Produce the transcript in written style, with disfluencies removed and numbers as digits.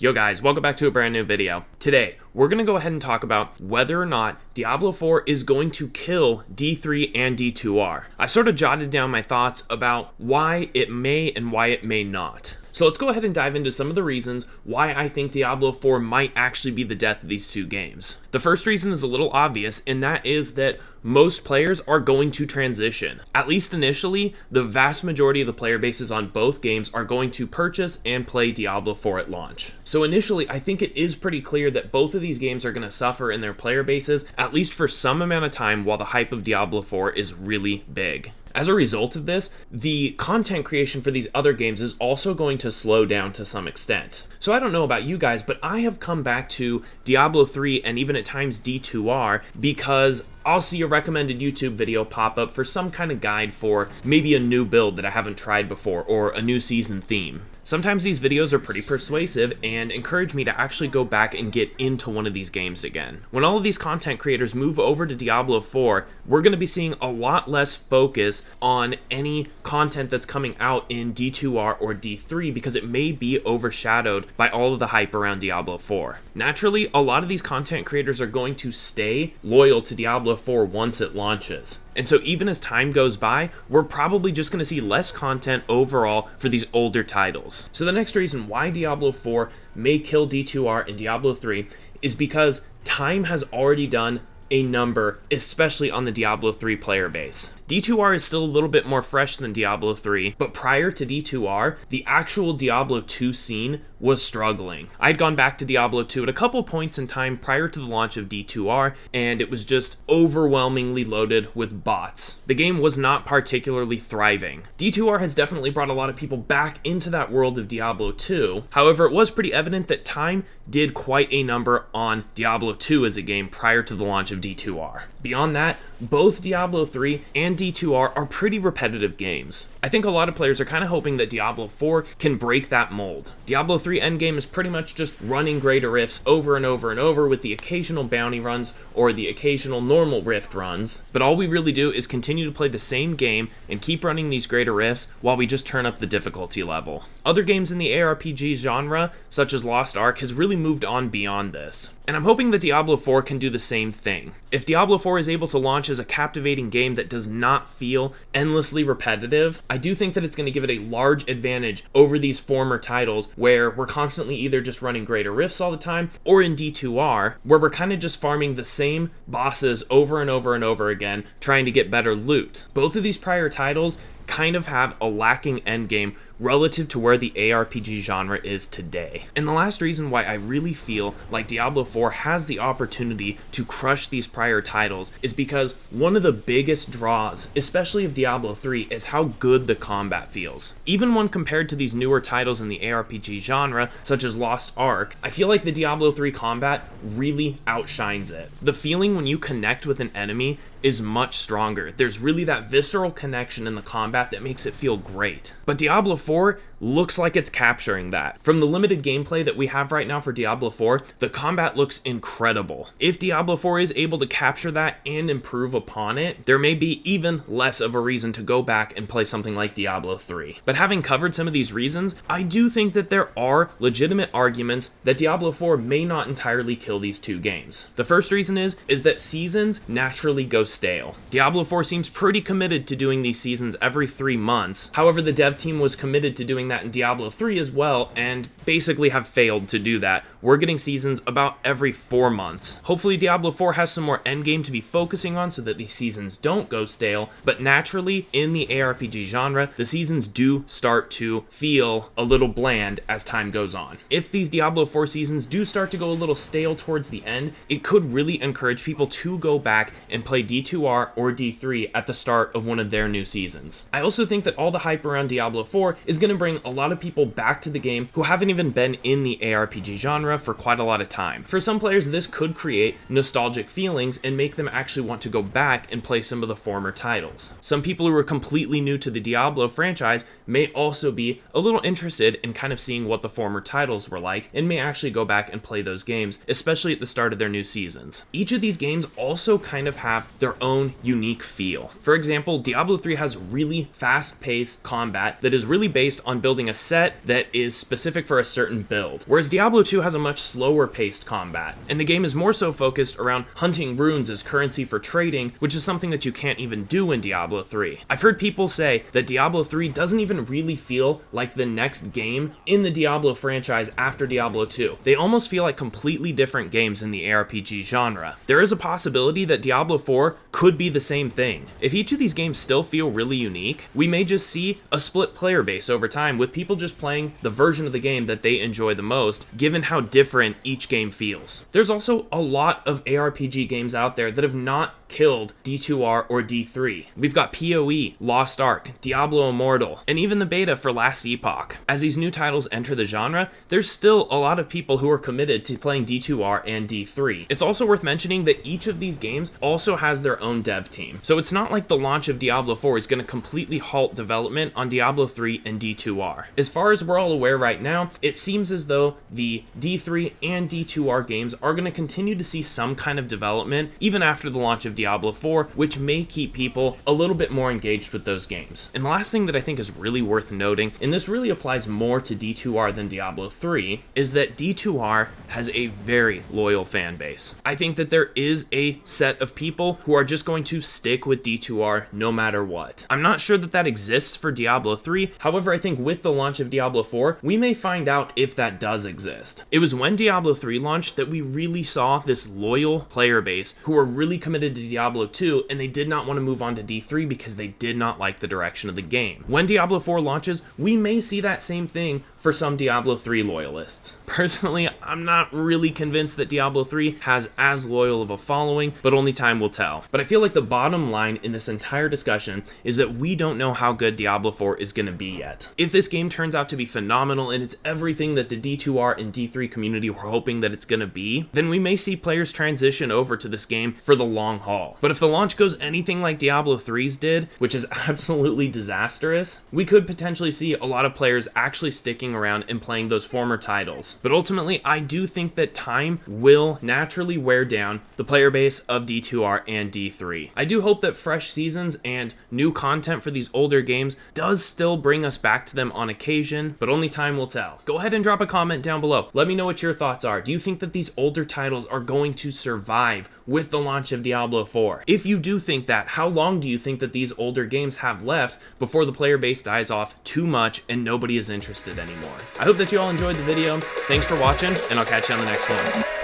Yo guys, welcome back to a brand new video. Today, we're going to go ahead and talk about whether or not Diablo 4 is going to kill D3 and D2R. I sort of jotted down my thoughts about why it may and why it may not. So let's go ahead and dive into some of the reasons why I think Diablo 4 might actually be the death of these two games. The first reason is a little obvious, and that is that most players are going to transition. At least initially, the vast majority of the player bases on both games are going to purchase and play Diablo 4 at launch. So initially, I think it is pretty clear that both of these games are going to suffer in their player bases, at least for some amount of time while the hype of Diablo 4 is really big. As a result of this, the content creation for these other games is also going to slow down to some extent. So I don't know about you guys, but I have come back to Diablo 3 and even at times D2R because I'll see a recommended YouTube video pop up for some kind of guide for maybe a new build that I haven't tried before or a new season theme. Sometimes these videos are pretty persuasive and encourage me to actually go back and get into one of these games again. When all of these content creators move over to Diablo 4, we're going to be seeing a lot less focus on any content that's coming out in D2R or D3 because it may be overshadowed by all of the hype around Diablo 4. Naturally, a lot of these content creators are going to stay loyal to Diablo 4 once it launches. And so even as time goes by, we're probably just going to see less content overall for these older titles. So the next reason why Diablo 4 may kill D2R and Diablo 3 is because time has already done a number, especially on the Diablo 3 player base. D2R is still a little bit more fresh than Diablo 3, but prior to D2R, the actual Diablo 2 scene was struggling. I'd gone back to Diablo 2 at a couple points in time prior to the launch of D2R, and it was just overwhelmingly loaded with bots. The game was not particularly thriving. D2R has definitely brought a lot of people back into that world of Diablo 2. However, it was pretty evident that time did quite a number on Diablo 2 as a game prior to the launch of D2R. Beyond that, both Diablo 3 and D2R are pretty repetitive games. I think a lot of players are kind of hoping that Diablo 4 can break that mold. Diablo 3 endgame is pretty much just running greater rifts over and over and over with the occasional bounty runs or the occasional normal rift runs, but all we really do is continue to play the same game and keep running these greater rifts while we just turn up the difficulty level. Other games in the ARPG genre, such as Lost Ark, has really moved on beyond this. And I'm hoping that Diablo 4 can do the same thing. If Diablo 4 is able to launch as a captivating game that does not feel endlessly repetitive, I do think that it's going to give it a large advantage over these former titles where we're constantly either just running greater rifts all the time, or in D2R, where we're kind of just farming the same bosses over and over and over again, trying to get better loot. Both of these prior titles kind of have a lacking endgame relative to where the ARPG genre is today. And the last reason why I really feel like Diablo 4 has the opportunity to crush these prior titles is because one of the biggest draws, especially of Diablo 3, is how good the combat feels. Even when compared to these newer titles in the ARPG genre, such as Lost Ark, I feel like the Diablo 3 combat really outshines it. The feeling when you connect with an enemy is much stronger. There's really that visceral connection in the combat that makes it feel great. But Diablo 4 looks like it's capturing that. From the limited gameplay that we have right now for Diablo 4, the combat looks incredible. If Diablo 4 is able to capture that and improve upon it, there may be even less of a reason to go back and play something like Diablo 3. But having covered some of these reasons, I do think that there are legitimate arguments that Diablo 4 may not entirely kill these two games. The first reason is that seasons naturally go stale. Diablo 4 seems pretty committed to doing these seasons every 3 months. However, the dev team was committed to doing that in Diablo 3 as well, and basically have failed to do that. We're getting seasons about every 4 months. Hopefully Diablo 4 has some more endgame to be focusing on so that these seasons don't go stale, but naturally in the ARPG genre, the seasons do start to feel a little bland as time goes on. If these Diablo 4 seasons do start to go a little stale towards the end, it could really encourage people to go back and play D2R or D3 at the start of one of their new seasons. I also think that all the hype around Diablo 4 is going to bring a lot of people back to the game who haven't even been in the ARPG genre for quite a lot of time. For some players, this could create nostalgic feelings and make them actually want to go back and play some of the former titles. Some people who are completely new to the Diablo franchise may also be a little interested in kind of seeing what the former titles were like and may actually go back and play those games, especially at the start of their new seasons. Each of these games also kind of have their own unique feel. For example, Diablo 3 has really fast-paced combat that is really based on building a set that is specific for a certain build, whereas Diablo 2 has a much slower-paced combat, and the game is more so focused around hunting runes as currency for trading, which is something that you can't even do in Diablo 3. I've heard people say that Diablo 3 doesn't even really feel like the next game in the Diablo franchise after Diablo 2. They almost feel like completely different games in the ARPG genre. There is a possibility that Diablo 4 could be the same thing. If each of these games still feel really unique, we may just see a split player base over time, with people just playing the version of the game that they enjoy the most, given how different each game feels. There's also a lot of ARPG games out there that have not killed D2R or D3. We've got PoE, Lost Ark, Diablo Immortal, and even the beta for Last Epoch. As these new titles enter the genre, there's still a lot of people who are committed to playing D2R and D3. It's also worth mentioning that each of these games also has their own dev team, so it's not like the launch of Diablo 4 is going to completely halt development on Diablo 3 and D2R. As far as we're all aware right now, it seems as though the D3 and D2R games are going to continue to see some kind of development even after the launch of Diablo 4, which may keep people a little bit more engaged with those games. And the last thing that I think is really worth noting, and this really applies more to D2R than Diablo 3, is that D2R has a very loyal fan base. I think that there is a set of people who are just going to stick with D2R no matter what. I'm not sure that that exists for Diablo 3, however, I think with the launch of Diablo 4, we may find out if that does exist. It was when Diablo 3 launched that we really saw this loyal player base who were really committed to Diablo 2, and they did not want to move on to D3 because they did not like the direction of the game. When Diablo 4 launches, we may see that same thing for some Diablo 3 loyalists. Personally, I'm not really convinced that Diablo 3 has as loyal of a following, but only time will tell. But I feel like the bottom line in this entire discussion is that we don't know how good Diablo 4 is going to be yet. If this game turns out to be phenomenal and it's everything that the D2R and D3 community were hoping that it's going to be, then we may see players transition over to this game for the long haul. But if the launch goes anything like Diablo 3's did, which is absolutely disastrous, we could potentially see a lot of players actually sticking around and playing those former titles. But ultimately, I do think that time will naturally wear down the player base of D2R and D3. I do hope that fresh seasons and new content for these older games does still bring us back to them on occasion, but only time will tell. Go ahead and drop a comment down below. Let me know what your thoughts are. Do you think that these older titles are going to survive with the launch of Diablo 4? If you do think that, how long do you think that these older games have left before the player base dies off too much and nobody is interested anymore? I hope that you all enjoyed the video. Thanks for watching, and I'll catch you on the next one.